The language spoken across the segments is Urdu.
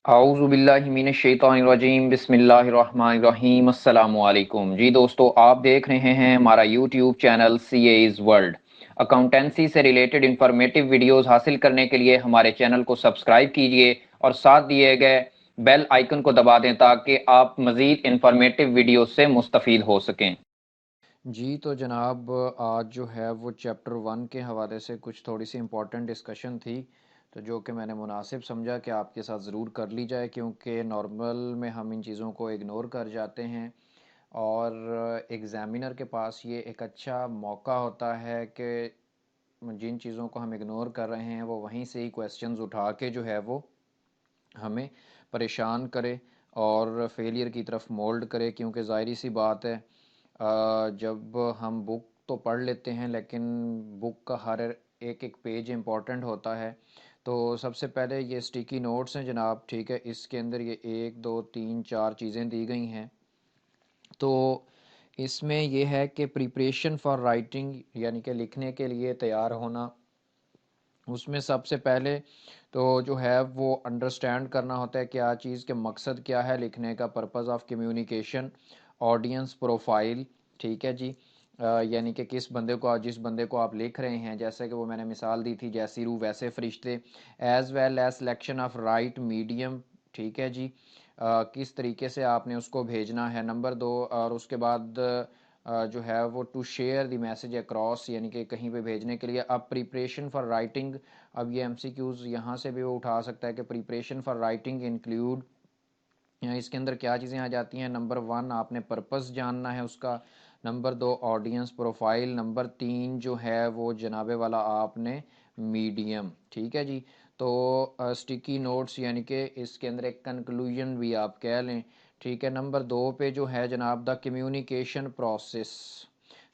اعوذ باللہ من الشیطان الرجیم بسم اللہ الرحمن الرحیم السلام علیکم جی دوستو، آپ دیکھ رہے ہیں ہمارا یوٹیوب چینل سی ایز ورلڈ۔ اکاؤنٹنسی سے ریلیٹڈ انفارمیٹیو ویڈیوز حاصل کرنے کے لیے ہمارے چینل کو سبسکرائب کیجئے اور ساتھ دیے گئے بیل آئیکن کو دبا دیں تاکہ آپ مزید انفارمیٹیو ویڈیوز سے مستفید ہو سکیں۔ جی تو جناب آج جو ہے وہ چیپٹر 1 کے حوالے سے کچھ تھوڑی سی امپورٹنٹ ڈسکشن تھی، تو جو کہ میں نے مناسب سمجھا کہ آپ کے ساتھ ضرور کر لی جائے، کیونکہ نارمل میں ہم ان چیزوں کو اگنور کر جاتے ہیں اور ایگزامینر کے پاس یہ ایک اچھا موقع ہوتا ہے کہ جن چیزوں کو ہم اگنور کر رہے ہیں وہ وہیں سے ہی کویسچنز اٹھا کے جو ہے وہ ہمیں پریشان کرے اور فیلئر کی طرف مولڈ کرے، کیونکہ ظاہری سی بات ہے جب ہم بک تو پڑھ لیتے ہیں لیکن بک کا ہر ایک ایک پیج امپورٹنٹ ہوتا ہے۔ تو سب سے پہلے یہ اسٹیکی نوٹس ہیں جناب، ٹھیک ہے، اس کے اندر یہ 1 2 3 4 چیزیں دی گئی ہیں۔ تو اس میں یہ ہے کہ پریپریشن فار رائٹنگ یعنی کہ لکھنے کے لیے تیار ہونا، اس میں سب سے پہلے تو جو ہے وہ انڈرسٹینڈ کرنا ہوتا ہے کیا چیز کے مقصد کیا ہے لکھنے کا، purpose of communication, audience profile, ٹھیک ہے جی، یعنی کہ کس بندے کو جس بندے کو آپ لکھ رہے ہیں، جیسے کہ وہ میں نے مثال دی تھی جیسی روح ویسے فرشتے، as well as selection of right medium, ٹھیک ہے جی، کس طریقے سے آپ نے اس کو بھیجنا ہے، نمبر 2، اور اس کے بعد جو ہے وہ to share the message across, یعنی کہ کہیں پہ بھیجنے کے لیے۔ اب پریپریشن فار رائٹنگ، اب یہ ایم سی کیوز یہاں سے بھی وہ اٹھا سکتا ہے کہ پریپریشن فار رائٹنگ انکلیوڈ، اس کے اندر کیا چیزیں آ جاتی ہیں، نمبر 1 آپ نے پرپس جاننا ہے اس کا، نمبر 2 آڈینس پروفائل، نمبر 3 جو ہے وہ جناب والا آپ نے میڈیم، ٹھیک ہے جی۔ تو اسٹیکی نوٹس یعنی کہ اس کے اندر ایک کنکلوژن بھی آپ کہہ لیں، ٹھیک ہے۔ نمبر 2 پہ جو ہے جناب the communication process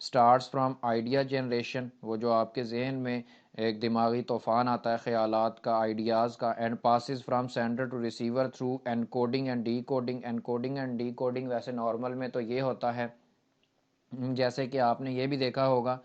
starts from idea generation, وہ جو آپ کے ذہن میں ایک دماغی طوفان آتا ہے خیالات کا، آئیڈیاز کا، and passes from sender to receiver through encoding and decoding. Encoding and decoding ویسے نارمل میں تو یہ ہوتا ہے جیسے کہ آپ نے یہ بھی دیکھا ہوگا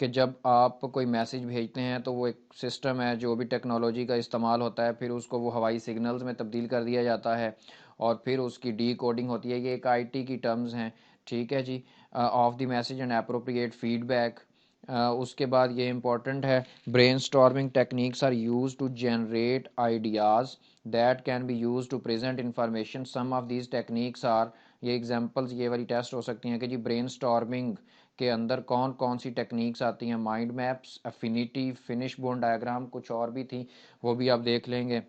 کہ جب آپ کوئی میسج بھیجتے ہیں تو وہ ایک سسٹم ہے جو بھی ٹیکنالوجی کا استعمال ہوتا ہے، پھر اس کو وہ ہوائی سگنلز میں تبدیل کر دیا جاتا ہے اور پھر اس کی ڈی کوڈنگ ہوتی ہے، یہ ایک آئی ٹی کی ٹرمز ہیں، ٹھیک ہے جی، of the message and appropriate feedback. اس کے بعد یہ امپورٹنٹ ہے، brainstorming techniques are used to generate ideas that can be used to present information, some of these techniques are, یہ ایگزامپلز یہ والی ٹیسٹ ہو سکتی ہیں کہ جی برین اسٹارمنگ کے اندر کون کون سی ٹیکنیکس آتی ہیں، mind maps, affinity, fishbone diagram, کچھ اور بھی تھیں وہ بھی آپ دیکھ لیں گے۔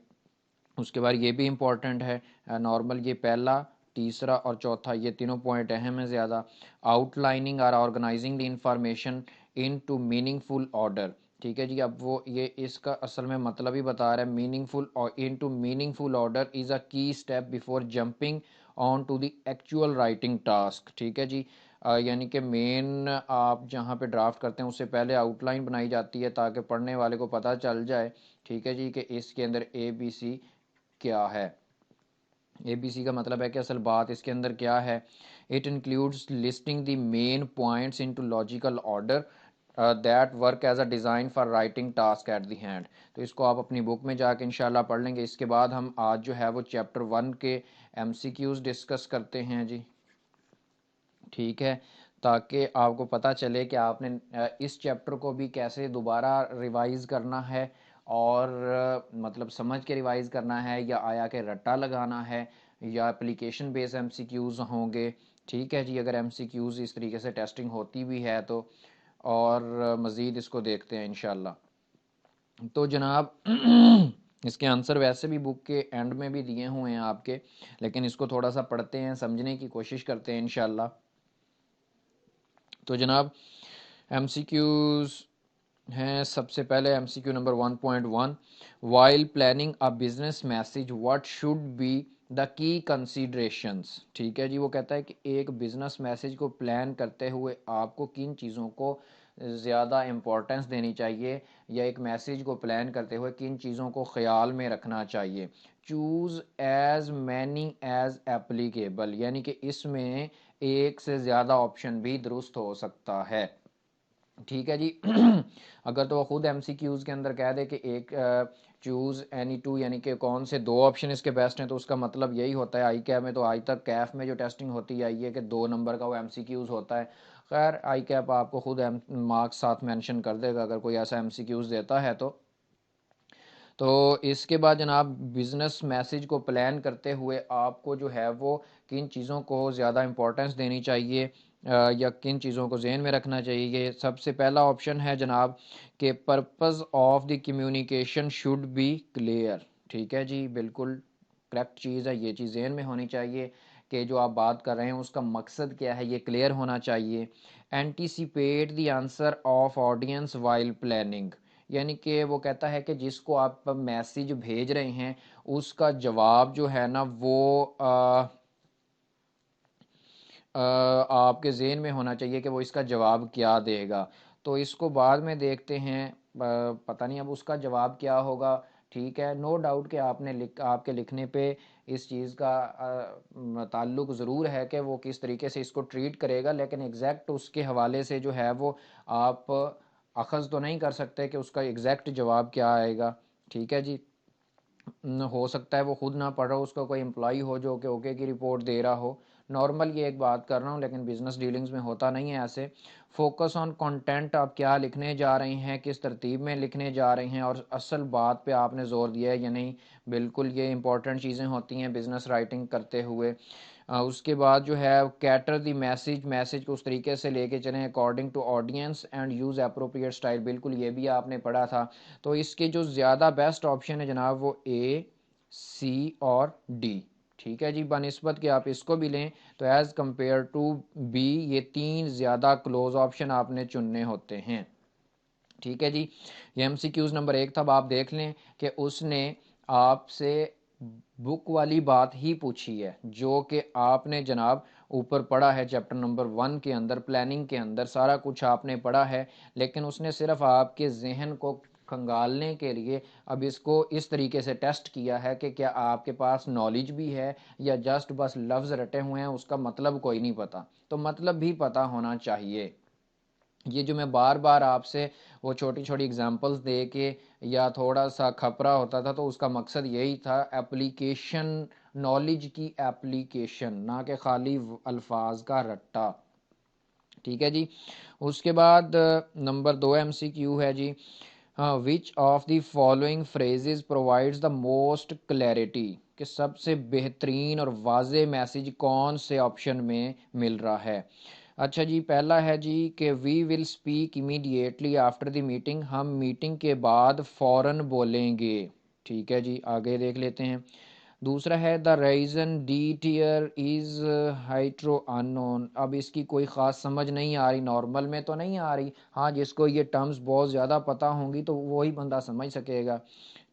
اس کے بعد یہ بھی امپورٹنٹ ہے نارمل، یہ پہلا، تیسرا اور چوتھا یہ تینوں پوائنٹ اہم ہیں زیادہ۔ آؤٹ لائننگ اور organising the information into meaningful order, ٹھیک ہے جی، اب وہ یہ اس کا اصل میں مطلب ہی بتا رہا ہے، meaningful into meaningful order is a key step before jumping on to the actual writing task, ٹھیک ہے جی، یعنی کہ مین آپ جہاں پہ ڈرافٹ کرتے ہیں اس سے پہلے آؤٹ لائن بنائی جاتی ہے تاکہ پڑھنے والے کو پتہ چل جائے، ٹھیک ہے جی، کہ اس کے اندر اے بی سی کیا ہے۔ اے بی سی کا مطلب ہے کہ اصل بات اس کے اندر کیا ہے۔ It includes listing the main points into logical order that work as a design for writing task at the hand. تو اس کو آپ اپنی بک میں جا کے انشاءاللہ پڑھ لیں گے۔ اس کے بعد ہم آج جو ہے وہ چیپٹر 1 کے ایم سی کیوز ڈسکس کرتے ہیں جی، ٹھیک ہے، تاکہ آپ کو پتہ چلے کہ آپ نے اس چیپٹر کو بھی کیسے دوبارہ ریوائز کرنا ہے اور مطلب سمجھ کے ریوائز کرنا ہے، یا آیا کہ رٹا لگانا ہے، یا اپلیکیشن بیس ایم سی کیوز ہوں گے، ٹھیک ہے جی، اگر ایم سی کیوز اس طریقے سے ٹیسٹنگ ہوتی بھی ہے تو، اور مزید اس کو دیکھتے ہیں انشاءاللہ۔ تو جناب اس کے آنسر ویسے بھی بک کے اینڈ میں بھی دیے ہوئے ہیں آپ کے، لیکن اس کو تھوڑا سا پڑھتے ہیں، سمجھنے کی کوشش کرتے ہیں انشاءاللہ۔ تو جناب ایم سی کیوز ہیں، سب سے پہلے M C Q number 1.1، while planning a business message what should be the key considerations, ٹھیک ہے جی، وہ کہتا ہے کہ ایک بزنس میسج کو پلان کرتے ہوئے آپ کو کن چیزوں کو زیادہ امپورٹنس دینی چاہیے، یا ایک میسیج کو پلان کرتے ہوئے کن چیزوں کو خیال میں رکھنا چاہیے۔ Choose as many as applicable, یعنی کہ اس میں ایک سے زیادہ آپشن بھی درست ہو سکتا ہے، ٹھیک ہے جی۔ اگر تو وہ خود ایم سی کیوز کے اندر کہہ دے کہ ایک چوز اینی ٹو، یعنی کہ کون سے دو آپشن اس کے بیسٹ ہیں، تو اس کا مطلب یہی ہوتا ہے آئی کیپ میں، تو آج تک کیف میں جو ٹیسٹنگ ہوتی آئی ہے کہ 2 نمبر کا وہ ایم سی کیوز ہوتا ہے. خیر آئی کیپ آپ کو خود مارکس ساتھ مینشن کر دے گا اگر کوئی ایسا ایم سی کیوز دیتا ہے تو اس کے بعد جناب بزنس میسج کو پلان کرتے ہوئے آپ کو جو ہے وہ کن چیزوں کو زیادہ امپورٹنس دینی چاہیے یا کن چیزوں کو ذہن میں رکھنا چاہیے. سب سے پہلا آپشن ہے جناب کہ purpose of the communication should be clear. ٹھیک ہے جی، بالکل کریکٹ چیز ہے، یہ چیز ذہن میں ہونی چاہیے کہ جو آپ بات کر رہے ہیں اس کا مقصد کیا ہے، یہ کلیئر ہونا چاہیے. Anticipate the answer of audience while planning, یعنی کہ وہ کہتا ہے کہ جس کو آپ میسیج بھیج رہے ہیں اس کا جواب جو ہے نا وہ آپ کے ذہن میں ہونا چاہیے کہ وہ اس کا جواب کیا دے گا. تو اس کو بعد میں دیکھتے ہیں، پتہ نہیں اب اس کا جواب کیا ہوگا. ٹھیک ہے، نو ڈاؤٹ کہ آپ کے لکھنے پہ اس چیز کا تعلق ضرور ہے کہ وہ کس طریقے سے اس کو ٹریٹ کرے گا، لیکن ایگزیکٹ اس کے حوالے سے جو ہے وہ آپ اخذ تو نہیں کر سکتے کہ اس کا ایگزیکٹ جواب کیا آئے گا. ٹھیک ہے جی، ہو سکتا ہے وہ خود نہ پڑھ رہا ہو، اس کا کوئی امپلائی ہو جو کہ اوکے کی رپورٹ دے رہا ہو. نارمل یہ ایک بات کر رہا ہوں، لیکن بزنس ڈیلنگز میں ہوتا نہیں ہے ایسے. فوکس آن کنٹینٹ، آپ کیا لکھنے جا رہے ہیں، کس ترتیب میں لکھنے جا رہے ہیں اور اصل بات پہ آپ نے زور دیا ہے یا نہیں. بالکل یہ امپورٹنٹ چیزیں ہوتی ہیں بزنس رائٹنگ کرتے ہوئے. اس کے بعد جو ہے کیٹر دی میسج کو اس طریقے سے لے کے چلیں according to audience and use appropriate style. بالکل یہ بھی آپ نے پڑھا تھا. تو اس کے جو زیادہ بیسٹ آپشن ہے جناب وہ اے، سی اور ڈی. ٹھیک ہے جی، بنسبت کہ آپ اس کو بھی لیں تو ایز کمپیئر ٹو بی یہ 3 زیادہ کلوز آپشن آپ نے چننے ہوتے ہیں. ٹھیک ہے جی، یہ ایم سی کیوز نمبر 1 تھا. آپ دیکھ لیں کہ اس نے آپ سے بک والی بات ہی پوچھی ہے جو کہ آپ نے جناب اوپر پڑھا ہے چیپٹر نمبر 1 کے اندر، پلاننگ کے اندر سارا کچھ آپ نے پڑھا ہے، لیکن اس نے صرف آپ کے ذہن کو کھنگالنے کے لیے اب اس کو اس طریقے سے ٹیسٹ کیا ہے کہ کیا آپ کے پاس نالج بھی ہے یا جسٹ بس لفظ رٹے ہوئے ہیں، اس کا مطلب کوئی نہیں پتا. تو مطلب بھی پتا ہونا چاہیے. یہ جو میں بار بار آپ سے وہ چھوٹی چھوٹی اگزامپلز دے کے یا تھوڑا سا کھپرا ہوتا تھا تو اس کا مقصد یہی تھا، اپلیکیشن، نالج کی اپلیکیشن، نہ کہ خالی الفاظ کا رٹا. ٹھیک ہے جی، اس کے بعد نمبر 2 ایم سی کیو ہے جی، which of the following phrases provides the most clarity, کہ سب سے بہترین اور واضح میسیج کون سے آپشن میں مل رہا ہے. اچھا جی، پہلا ہے جی کہ we will speak immediately after the meeting, ہم میٹنگ کے بعد فوراً بولیں گے. ٹھیک ہے جی، آگے دیکھ لیتے ہیں. دوسرا ہے دا ریزن ڈی ٹیئر از ہائٹرو ان نون. اب اس کی کوئی خاص سمجھ نہیں آ رہی، نارمل میں تو نہیں آ رہی. ہاں جس کو یہ ٹرمز بہت زیادہ پتہ ہوں گی تو وہی بندہ سمجھ سکے گا.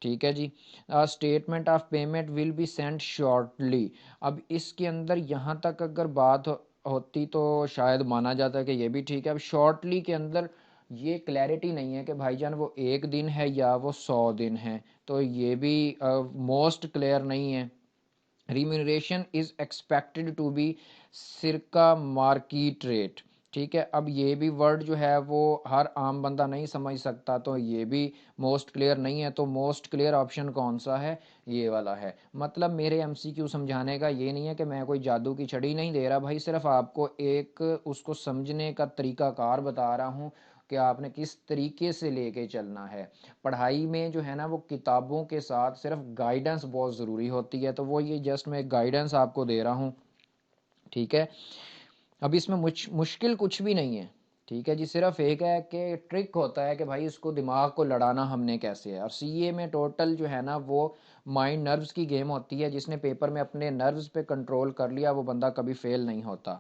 ٹھیک ہے جی، statement of payment will be send shortly. اب اس کے اندر یہاں تک اگر بات ہوتی تو شاید مانا جاتا ہے کہ یہ بھی ٹھیک ہے. اب شارٹلی کے اندر یہ کلیئرٹی نہیں ہے کہ بھائی جان وہ 1 دن ہے یا وہ 100 دن ہے، تو یہ بھی موسٹ کلیئر نہیں ہے. Remuneration is expected to be circa market rate. ٹھیک ہے، اب یہ بھی ورڈ جو ہے وہ ہر عام بندہ نہیں سمجھ سکتا، تو یہ بھی موسٹ کلیئر نہیں ہے. تو موسٹ کلیئر آپشن کون سا ہے؟ یہ والا ہے. مطلب میرے ایم سی کیو سمجھانے کا یہ نہیں ہے کہ میں کوئی جادو کی چھڑی نہیں دے رہا بھائی، صرف آپ کو ایک اس کو سمجھنے کا طریقہ کار بتا رہا ہوں کہ آپ نے کس طریقے سے لے کے چلنا ہے. پڑھائی میں جو ہے نا وہ کتابوں کے ساتھ صرف گائیڈنس بہت ضروری ہوتی ہے، تو وہ یہ جسٹ میں گائیڈنس آپ کو دے رہا ہوں. ٹھیک ہے، اب اس میں مشکل کچھ بھی نہیں ہے. ٹھیک ہے جی، صرف ایک ہے کہ ٹرک ہوتا ہے کہ بھائی اس کو دماغ کو لڑانا ہم نے کیسے ہے. اور سی اے میں ٹوٹل جو ہے نا وہ مائنڈ نروز کی گیم ہوتی ہے. جس نے پیپر میں اپنے نروز پہ کنٹرول کر لیا وہ بندہ کبھی فیل نہیں ہوتا.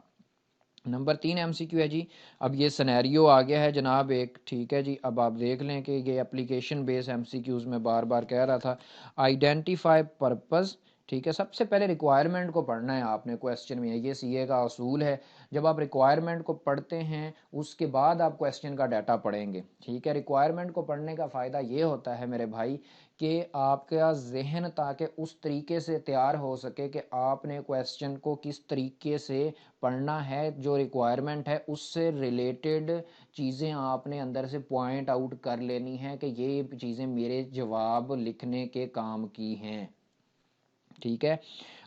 نمبر 3 ایم سی کیو ہے جی، اب یہ سنیریو آ گیا ہے جناب ایک. ٹھیک ہے جی، اب آپ دیکھ لیں کہ یہ اپلیکیشن بیس ایم سی کیوز میں بار بار کہہ رہا تھا. آئیڈینٹیفائی پرپز ٹھیک ہے، سب سے پہلے ریکوائرمنٹ کو پڑھنا ہے آپ نے کویسچن میں، یہ سی اے کا اصول ہے، جب آپ ریکوائرمنٹ کو پڑھتے ہیں اس کے بعد آپ کویسچن کا ڈیٹا پڑھیں گے. ٹھیک ہے، ریکوائرمنٹ کو پڑھنے کا فائدہ یہ ہوتا ہے میرے بھائی کہ آپ کا ذہن تاکہ اس طریقے سے تیار ہو سکے کہ آپ نے کویسچن کو کس طریقے سے پڑھنا ہے، جو ریکوائرمنٹ ہے اس سے ریلیٹڈ چیزیں آپ نے اندر سے پوائنٹ آؤٹ کر لینی ہیں کہ یہ چیزیں میرے جواب لکھنے کے کام کی ہیں. ٹھیک ہے،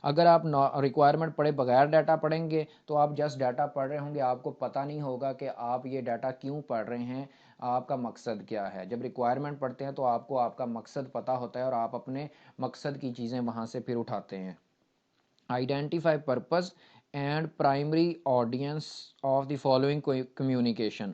اگر آپ ریکوائرمنٹ پڑھے بغیر ڈیٹا پڑھیں گے تو آپ جسٹ ڈیٹا پڑھ رہے ہوں گے، آپ کو پتہ نہیں ہوگا کہ آپ یہ ڈیٹا کیوں پڑھ رہے ہیں، آپ کا مقصد کیا ہے. جب ریکوائرمنٹ پڑھتے ہیں تو آپ کو آپ کا مقصد پتہ ہوتا ہے اور آپ اپنے مقصد کی چیزیں وہاں سے پھر اٹھاتے ہیں. Identify purpose and primary audience of the following communication.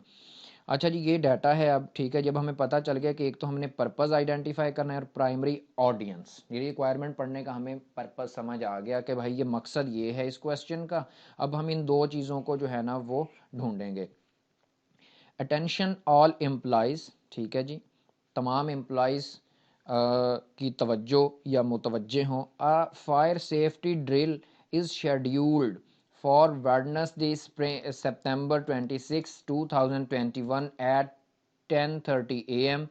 اچھا جی، یہ ڈیٹا ہے. اب ٹھیک ہے، جب ہمیں پتہ چل گیا کہ ایک تو ہم نے پرپز آئیڈینٹیفائی کرنا ہے اور پرائمری آڈینس، یہ ریکوائرمنٹ پڑھنے کا ہمیں پرپز سمجھ آ گیا کہ بھائی یہ مقصد یہ ہے اس کویسچن کا. اب ہم ان دو چیزوں کو جو ہے نا وہ ڈھونڈیں گے. اٹینشن آل امپلائز، ٹھیک ہے جی، تمام امپلائز کی توجہ یا متوجہ ہوں. Fire safety drill is scheduled for Wednesday, September 26, 2021 at 10:30 a.m.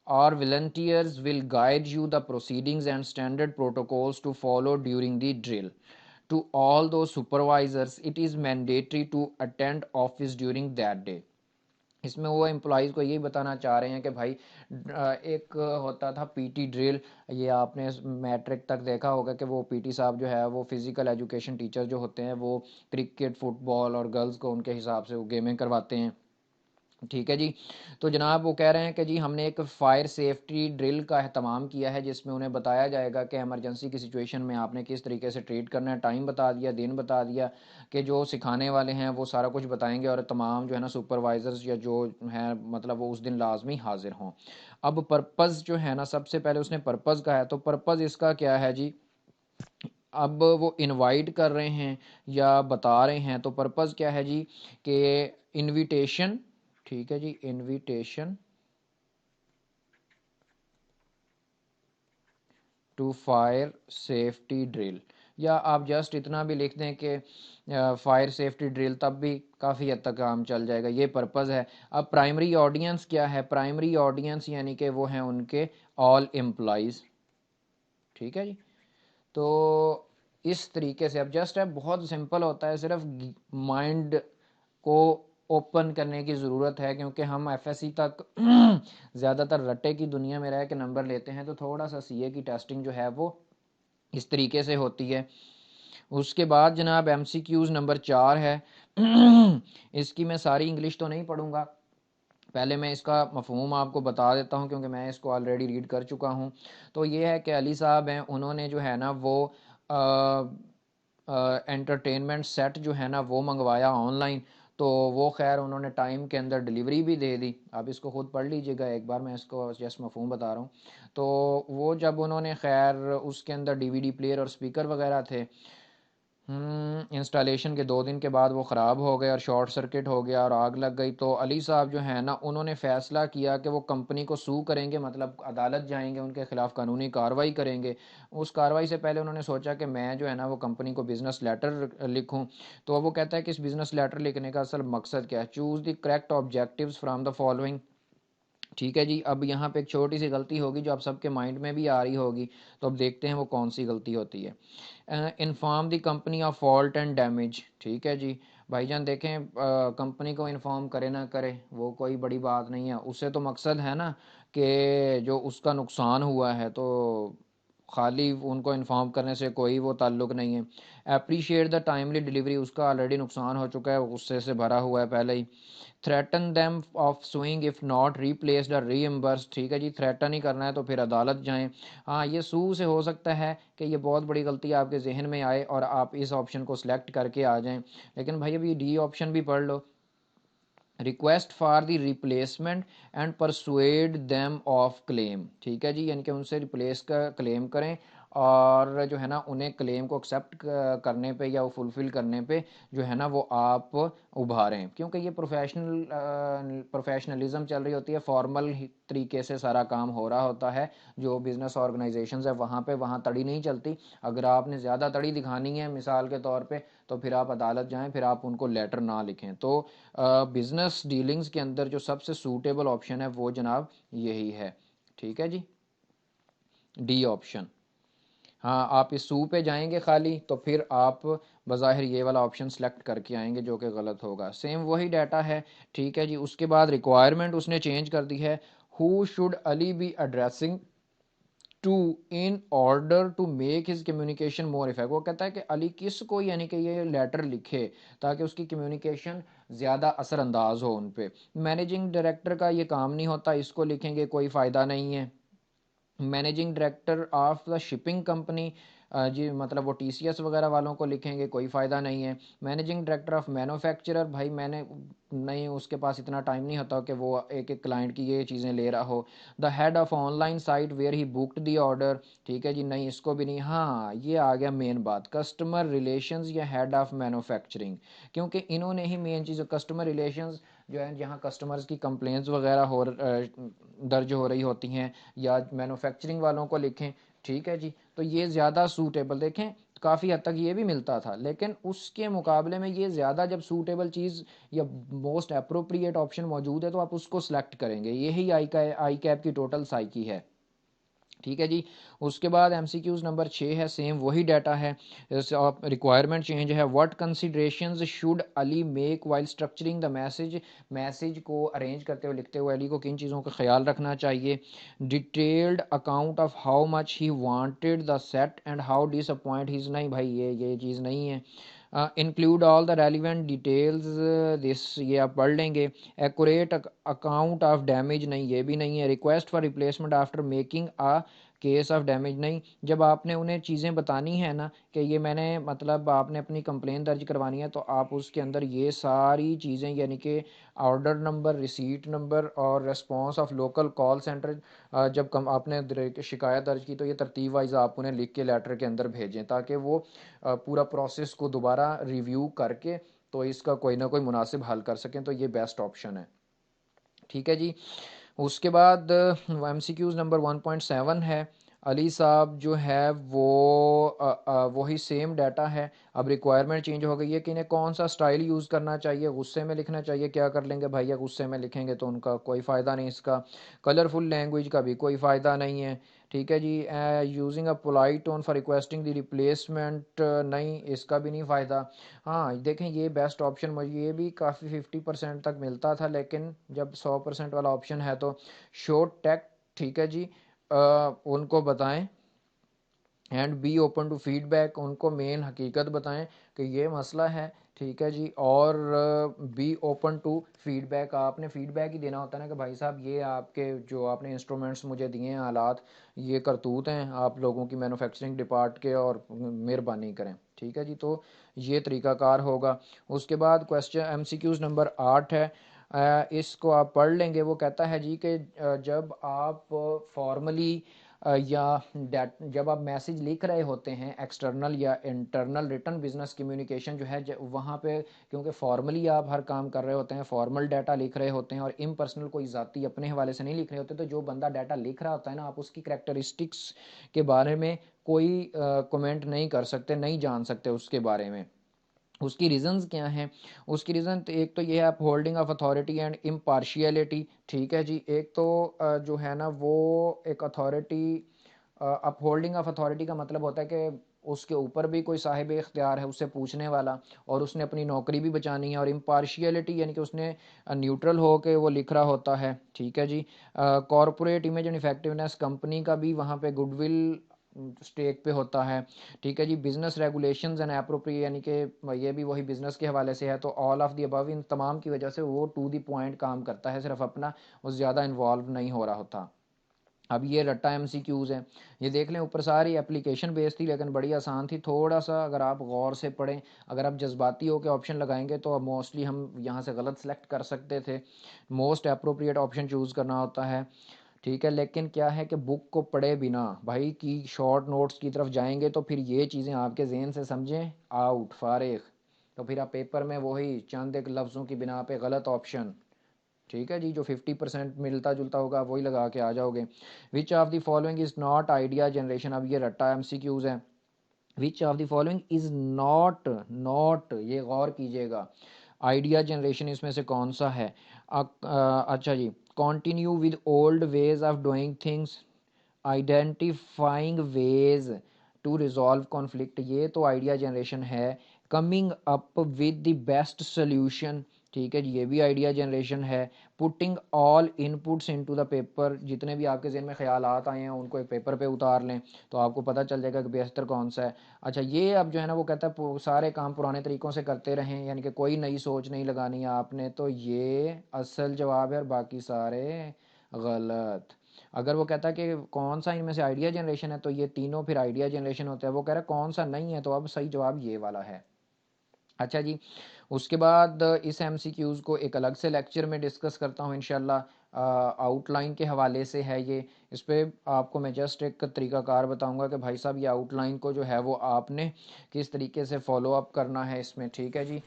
Our volunteers will guide you the proceedings and standard protocols to follow during the drill. To all those supervisors, it is mandatory to attend office during that day. اس میں وہ امپلائیز کو یہی بتانا چاہ رہے ہیں کہ بھائی ایک ہوتا تھا پی ٹی ڈرل، یہ آپ نے میٹرک تک دیکھا ہوگا کہ وہ پی ٹی صاحب جو ہے وہ فزیکل ایجوکیشن ٹیچر جو ہوتے ہیں وہ کرکٹ، فٹ بال اور گرلز کو ان کے حساب سے وہ گیمیں کرواتے ہیں. ٹھیک ہے جی، تو جناب وہ کہہ رہے ہیں کہ جی ہم نے ایک فائر سیفٹی ڈرل کا اہتمام کیا ہے جس میں انہیں بتایا جائے گا کہ ایمرجنسی کی سچویشن میں آپ نے کس طریقے سے ٹریٹ کرنا ہے. ٹائم بتا دیا، دن بتا دیا کہ جو سکھانے والے ہیں وہ سارا کچھ بتائیں گے اور تمام جو ہے نا سپروائزرز یا جو ہیں مطلب وہ اس دن لازمی حاضر ہوں. اب پرپز جو ہے نا، سب سے پہلے اس نے پرپز کا ہے، تو پرپز اس کا کیا ہے جی؟ اب وہ انوائٹ کر رہے ہیں یا بتا رہے ہیں، تو پرپز کیا ہے جی کہ انویٹیشن. ٹھیک ہے جی، invitation to fire safety drill, یا آپ جسٹ اتنا بھی لکھ دیں کہ فائر سیفٹی ڈرل، تب بھی کافی حد تک کام چل جائے گا. یہ پرپز ہے. اب پرائمری آڈینس کیا ہے؟ پرائمری آڈینس یعنی کہ وہ ہیں ان کے آل امپلائیز. ٹھیک ہے جی، تو اس طریقے سے اب جسٹ ہے بہت سمپل ہوتا ہے، صرف مائنڈ کو اوپن کرنے کی ضرورت ہے کیونکہ ہم ایف ایس سی تک زیادہ تر رٹے کی دنیا میں رہ کے نمبر لیتے ہیں، تو تھوڑا سا سی اے کی ٹیسٹنگ جو ہے وہ اس طریقے سے ہوتی ہے. اس کے بعد جناب ایم سی کیوز نمبر 4 ہے. اس کی میں ساری انگلش تو نہیں پڑھوں گا، پہلے میں اس کا مفہوم آپ کو بتا دیتا ہوں کیونکہ میں اس کو آلریڈی ریڈ کر چکا ہوں. تو یہ ہے کہ علی صاحب ہیں، انہوں نے جو ہے نا وہ انٹرٹینمنٹ سیٹ جو ہے نا وہ منگوایا آن لائن، تو وہ خیر انہوں نے ٹائم کے اندر ڈلیوری بھی دے دی. آپ اس کو خود پڑھ لیجئے گا ایک بار، میں اس کو جسٹ مفہوم بتا رہا ہوں. تو وہ جب انہوں نے خیر اس کے اندر ڈی وی ڈی پلیئر اور سپیکر وغیرہ تھے، انسٹالیشن کے 2 دن کے بعد وہ خراب ہو گئے اور شارٹ سرکٹ ہو گیا اور آگ لگ گئی. تو علی صاحب جو ہیں نا انہوں نے فیصلہ کیا کہ وہ کمپنی کو سو کریں گے، مطلب عدالت جائیں گے، ان کے خلاف قانونی کارروائی کریں گے. اس کارروائی سے پہلے انہوں نے سوچا کہ میں جو ہے نا وہ کمپنی کو بزنس لیٹر لکھوں. تو وہ کہتا ہے کہ اس بزنس لیٹر لکھنے کا اصل مقصد کیا ہے؟ Choose the correct objectives from the following. ٹھیک ہے جی، اب یہاں پہ ایک چھوٹی سی غلطی ہوگی جو آپ سب کے مائنڈ میں بھی آ رہی ہوگی، تو اب دیکھتے ہیں وہ کون سی غلطی ہوتی ہے. Inform the company of fault and damage. ٹھیک ہے جی بھائی جان، دیکھیں کمپنی کو انفارم کرے نہ کرے وہ کوئی بڑی بات نہیں ہے، اس سے تو مقصد ہے نا کہ جو اس کا نقصان ہوا ہے، تو خالی ان کو انفارم کرنے سے کوئی وہ تعلق نہیں ہے. اپریشیٹ دا ٹائملی ڈلیوری، اس کا آلریڈی نقصان ہو چکا ہے، غصے سے بھرا ہوا ہے پہلے ہی. Threaten them of suing if not replaced اور ری ایمبرس. ٹھیک ہے جی، تھریٹن ہی کرنا ہے تو پھر عدالت جائیں. ہاں، یہ سو سے ہو سکتا ہے کہ یہ بہت بڑی غلطی آپ کے ذہن میں آئے اور آپ اس آپشن کو سلیکٹ کر کے آ جائیں، لیکن بھائی ابھی ڈی آپشن بھی پڑھ لو. Request for the replacement and persuade them of claim. ٹھیک ہے جی، یعنی کہ ان سے ریپلیس کا کلیم کریں اور جو ہے نا انہیں کلیم کو ایکسیپٹ کرنے پہ یا وہ فلفل کرنے پہ جو ہے نا وہ آپ ابھاریں، کیونکہ یہ پروفیشنلزم چل رہی ہوتی ہے، فارمل طریقے سے سارا کام ہو رہا ہوتا ہے۔ جو بزنس آرگنائزیشنز ہے وہاں تڑی نہیں چلتی۔ اگر آپ نے زیادہ تڑی دکھانی ہے مثال کے طور پہ تو پھر آپ عدالت جائیں، پھر آپ ان کو لیٹر نہ لکھیں۔ تو بزنس ڈیلنگز کے اندر جو سب سے سوٹیبل آپشن ہے وہ جناب یہی ہے، ٹھیک ہے جی، ڈی آپشن۔ ہاں آپ اس سو پہ جائیں گے خالی تو پھر آپ بظاہر یہ والا آپشن سلیکٹ کر کے آئیں گے جو کہ غلط ہوگا، سیم وہی ڈیٹا ہے، ٹھیک ہے جی۔ اس کے بعد ریکوائرمنٹ اس نے چینج کر دی ہے، who should Ali be addressing to in order to make his communication more effect. وہ کہتا ہے کہ علی کس کو یعنی کہ یہ لیٹر لکھے تاکہ اس کی کمیونیکیشن زیادہ اثر انداز ہو ان پہ۔ مینیجنگ ڈائریکٹر کا یہ کام نہیں ہوتا، اس کو لکھیں گے کوئی فائدہ نہیں ہے۔ Managing director of the shipping company, جی مطلب وہ ٹی سی ایس وغیرہ والوں کو لکھیں گے، کوئی فائدہ نہیں ہے۔ مینیجنگ ڈائریکٹر آف مینوفیکچرر، بھائی میں نے نہیں، اس کے پاس اتنا ٹائم نہیں ہوتا کہ وہ ایک ایک کلائنٹ کی یہ چیزیں لے رہا ہو۔ The head of online site where he booked the order, ٹھیک ہے جی، نہیں اس کو بھی نہیں۔ ہاں یہ آ گیا مین بات، کسٹمر ریلیشنز یا ہیڈ آف مینوفیکچرنگ، کیونکہ انہوں نے ہی مین چیز کسٹمر ریلیشنز جو ہے جہاں کسٹمرز کی کمپلینس وغیرہ درج ہو رہی ہوتی ہیں، یا مینوفیکچرنگ والوں کو لکھیں، ٹھیک ہے جی۔ تو یہ زیادہ سوٹیبل، دیکھیں کافی حد تک یہ بھی ملتا تھا، لیکن اس کے مقابلے میں یہ زیادہ جب سوٹیبل چیز یا موسٹ اپروپریٹ آپشن موجود ہے تو آپ اس کو سلیکٹ کریں گے۔ یہی آئی کیپ کی ٹوٹل سائیکی ہے، ٹھیک ہے جی۔ اس کے بعد ایم سی کیوز نمبر 6 ہے، سیم وہی ڈیٹا ہے، ریکوائرمنٹ چینج ہے۔ What considerations should Ali make while structuring the message, message کو ارینج کرتے ہوئے لکھتے ہوئے علی کو کن چیزوں کا خیال رکھنا چاہیے۔ Detailed account of how much he wanted the set and how disappoint he's, نہیں بھائی یہ چیز نہیں ہے۔ Include all the relevant details this, یہ آپ پڑھ لیں گے۔ ایکوریٹ اکاؤنٹ آف ڈیمیج، نہیں یہ بھی نہیں ہے۔ Request for replacement after making a case of damage, نہیں، جب آپ نے انہیں چیزیں بتانی ہے نا کہ یہ میں نے مطلب آپ نے اپنی کمپلین درج کروانی ہے تو آپ اس کے اندر یہ ساری چیزیں یعنی کہ آرڈر نمبر، ریسیٹ نمبر اور response of local call centre, جب آپ نے شکایت درج کی تو یہ ترتیب وائز آپ انہیں لکھ کے لیٹر کے اندر بھیجیں تاکہ وہ پورا پروسیس کو دوبارہ ریویو کر کے تو اس کا کوئی نہ کوئی مناسب حل کر سکیں، تو یہ بیسٹ آپشن ہے، ٹھیک ہے جی۔ اس کے بعد ایم سی کیوز نمبر 1.7 ہے، علی صاحب جو ہے وہ وہی سیم ڈیٹا ہے، اب ریکوائرمنٹ چینج ہو گئی ہے کہ انہیں کون سا سٹائل یوز کرنا چاہیے، غصے میں لکھنا چاہیے، کیا کر لیں گے بھائی غصے میں لکھیں گے تو ان کا کوئی فائدہ نہیں، اس کا کلرفل لینگویج کا بھی کوئی فائدہ نہیں ہے، ٹھیک ہے جی۔ Using a polite tone for requesting the replacement, نہیں اس کا بھی نہیں فائدہ۔ ہاں دیکھیں یہ بیسٹ آپشن مجھے یہ بھی کافی 50% تک ملتا تھا، لیکن جب 100% والا آپشن ہے تو شو ٹیک، ٹھیک ہے جی، ان کو بتائیں and be open to feedback, ان کو مین حقیقت بتائیں کہ یہ مسئلہ ہے، ٹھیک ہے جی، اور be open to feedback, آپ نے فیڈ بیک ہی دینا ہوتا ہے نا کہ بھائی صاحب یہ آپ کے جو آپ نے انسٹرومنٹس مجھے دیے ہیں، آلات یہ کرتوت ہیں آپ لوگوں کی مینوفیکچرنگ ڈپارٹ کے، اور مہربانی کریں، ٹھیک ہے جی۔ تو یہ طریقہ کار ہوگا۔ اس کے بعد question M C Qs number 8 ہے، اس کو آپ پڑھ لیں گے، وہ کہتا ہے جی کہ جب آپ فارملی یا جب آپ میسج لکھ رہے ہوتے ہیں ایکسٹرنل یا انٹرنل ریٹن بزنس کمیونیکیشن جو ہے وہاں پہ، کیونکہ فارملی آپ ہر کام کر رہے ہوتے ہیں، فارمل ڈیٹا لکھ رہے ہوتے ہیں اور امپرسنل کوئی ذاتی اپنے حوالے سے نہیں لکھ رہے ہوتے، تو جو بندہ ڈیٹا لکھ رہا ہوتا ہے نا آپ اس کی کریکٹرسٹکس کے بارے میں کوئی کمنٹ نہیں کر سکتے، نہیں جان سکتے اس کے بارے میں۔ اس کی ریزنز کیا ہیں؟ اس کی ریزن ایک تو یہ ہے اپ ہولڈنگ آف اتھارٹی اینڈ امپارشیلٹی، ٹھیک ہے جی۔ ایک تو جو ہے نا وہ ایک authority, up holding of authority کا مطلب ہوتا ہے کہ اس کے اوپر بھی کوئی صاحب اختیار ہے اس سے پوچھنے والا، اور اس نے اپنی نوکری بھی بچانی ہے، اور امپارشیلٹی یعنی کہ اس نے نیوٹرل ہو کے وہ لکھ رہا ہوتا ہے، ٹھیک ہے جی۔ Corporate image and effectiveness, company کا بھی وہاں پہ گڈ ول اسٹیک پہ ہوتا ہے، ٹھیک ہے جی۔ بزنس ریگولیشنز اینڈ اپروپری، یعنی کہ یہ بھی وہی بزنس کے حوالے سے ہے، تو آل آف دی ابو، ان تمام کی وجہ سے وہ ٹو دی پوائنٹ کام کرتا ہے، صرف اپنا وہ زیادہ انوالو نہیں ہو رہا ہوتا۔ اب یہ رٹا ایم سی کیوز ہے، یہ دیکھ لیں اوپر ساری اپلیکیشن بیس تھی لیکن بڑی آسان تھی، تھوڑا سا اگر آپ غور سے پڑھیں، اگر آپ جذباتی ہو کے آپشن لگائیں گے تو موسٹلی ہم یہاں سے غلط سلیکٹ کر سکتے تھے، موسٹ اپروپریٹ آپشن چوز کرنا ہوتا ہے، ٹھیک ہے، لیکن کیا ہے کہ بک کو پڑھے بنا بھائی کی شارٹ نوٹس کی طرف جائیں گے تو پھر یہ چیزیں آپ کے ذہن سے سمجھیں آؤٹ فارغ، تو پھر آپ پیپر میں وہی چند ایک لفظوں کی بنا پہ غلط آپشن، ٹھیک ہے جی، جو 50% ملتا جلتا ہوگا وہی لگا کے آ جاؤ گے۔ وچ of the following is not idea generation, اب یہ رٹا ایم سی کیوز ہے۔ وچ of the following is not, یہ غور کیجیے گا، آئیڈیا جنریشن اس میں سے کون سا ہے؟ اچھا جی، continue with old ways of doing things, identifying ways to resolve conflict, یہ تو آئیڈیا جنریشن ہے۔ Coming up with the best solution, ٹھیک ہے جی، یہ بھی آئیڈیا جنریشن ہے۔ Putting all inputs into the paper, جتنے بھی آپ کے ذہن میں خیالات آئے ہیں ان کو ایک پیپر پہ اتار لیں تو آپ کو پتہ چل جائے گا کہ بہتر کون سا ہے۔ اچھا یہ اب جو ہے نا وہ کہتا ہے سارے کام پرانے طریقوں سے کرتے رہیں، یعنی کہ کوئی نئی سوچ نہیں لگانی ہے آپ نے، تو یہ اصل جواب ہے اور باقی سارے غلط۔ اگر وہ کہتا ہے کہ کون سا ان میں سے آئیڈیا جنریشن ہے تو یہ تینوں پھر آئیڈیا جنریشن ہوتا ہے، وہ کہہ رہا ہے کون سا نہیں ہے تو اب صحیح جواب یہ والا ہے۔ اچھا جی، اس کے بعد اس ایم سی کیوز کو ایک الگ سے لیکچر میں ڈسکس کرتا ہوں انشاءاللہ، آؤٹ لائن کے حوالے سے ہے یہ، اس پہ آپ کو میں جسٹ ایک طریقہ کار بتاؤں گا کہ بھائی صاحب یہ آؤٹ لائن کو جو ہے وہ آپ نے کس طریقے سے فالو اپ کرنا ہے اس میں، ٹھیک ہے جی۔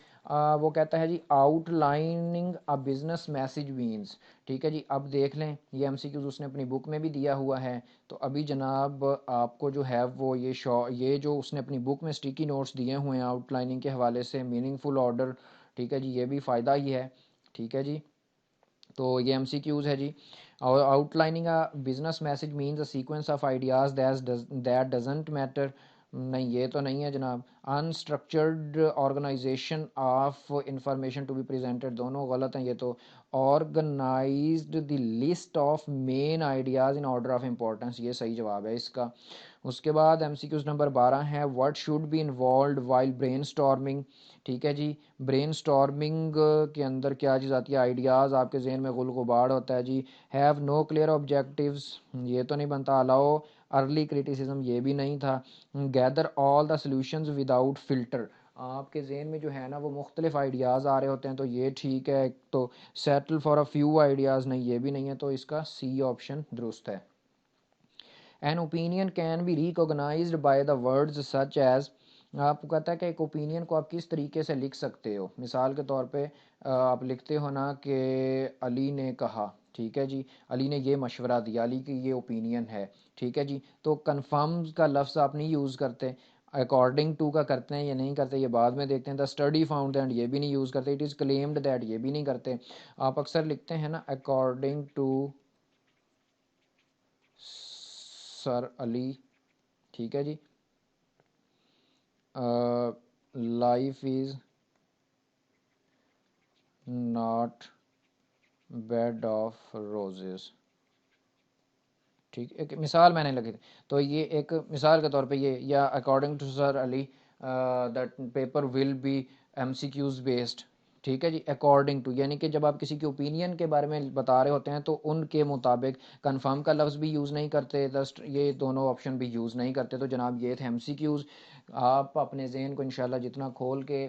وہ کہتا ہے جی outlining a business message means, ٹھیک ہے جی، اب دیکھ لیں یہ ایم سی کیوز اس نے اپنی بک میں بھی دیا ہوا ہے، تو ابھی جناب آپ کو جو ہے وہ یہ جو اس نے اپنی بک میں اسٹیکی نوٹس دیے ہوئے ہیں آؤٹ لائننگ کے حوالے سے، میننگ فل آرڈر، ٹھیک ہے جی، یہ بھی فائدہ ہی ہے، ٹھیک ہے جی۔ تو یہ ایم سی کیوز ہے جی، اور outlining business message means a sequence of ideas that doesn't matter, نہیں یہ تو نہیں ہے جناب۔ Unstructured organisation of information to be presented, دونوں غلط ہیں یہ تو۔ Organised the list of main ideas in order of importance, یہ صحیح جواب ہے اس کا۔ اس کے بعد ایم سی کیوز نمبر 12 ہے what should be involved while brainstorming, ٹھیک ہے جی، برین اسٹارمنگ کے اندر کیا چیز آتی ہے؟ آئیڈیاز آپ کے ذہن میں غل غبار ہوتا ہے جی۔ ہیو نو کلیئر آبجیکٹیوز، یہ تو نہیں بنتا۔ الاؤ ارلی کریٹیسزم، یہ بھی نہیں تھا۔ گیدر آل دا سولوشنز وداؤٹ فلٹر، آپ کے ذہن میں جو ہے نا وہ مختلف آئیڈیاز آ رہے ہوتے ہیں تو یہ ٹھیک ہے۔ تو settle for a few ideas, نہیں یہ بھی نہیں ہے، تو اس کا سی آپشن درست ہے۔ An opinion can be recognized by the words such as, آپ کو کہتا ہے کہ ایک اوپینین کو آپ کس طریقے سے لکھ سکتے ہو، مثال کے طور پہ آپ لکھتے ہو نا کہ علی نے کہا، ٹھیک ہے جی، علی نے یہ مشورہ دیا، علی کی یہ اوپینین ہے، ٹھیک ہے جی، تو کنفرم کا لفظ آپ نہیں یوز کرتے، اکارڈنگ ٹو کا کرتے ہیں یا نہیں کرتے یہ بعد میں دیکھتے ہیں۔ دا اسٹڈی فاؤنڈ دیٹ، یہ بھی نہیں یوز کرتے۔ اٹ از کلیمڈ دیٹ، یہ بھی نہیں کرتے۔ آپ اکثر لکھتے ہیں نا اکارڈنگ ٹو سر علی، ٹھیک ہے جی، life is not bed of roses, ٹھیک، ایک مثال میں نے لکھی تھی، تو یہ ایک مثال کے طور پہ یہ، یا according to sir Ali that paper will be M C Qs based, ٹھیک ہے جی، اکارڈنگ ٹو، یعنی کہ جب آپ کسی کی اوپینین کے بارے میں بتا رہے ہوتے ہیں تو ان کے مطابق، کنفرم کا لفظ بھی یوز نہیں کرتے، یہ دونوں آپشن بھی یوز نہیں کرتے۔ تو جناب یہ تھے ایم سی کیوز، آپ اپنے ذہن کو انشاءاللہ جتنا کھول کے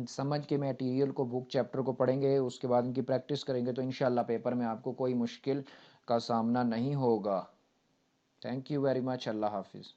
سمجھ کے میٹیریل کو، بک چیپٹر کو پڑھیں گے، اس کے بعد ان کی پریکٹس کریں گے تو انشاءاللہ پیپر میں آپ کو کوئی مشکل کا سامنا نہیں ہوگا۔ تھینک یو ویری مچ، اللہ حافظ۔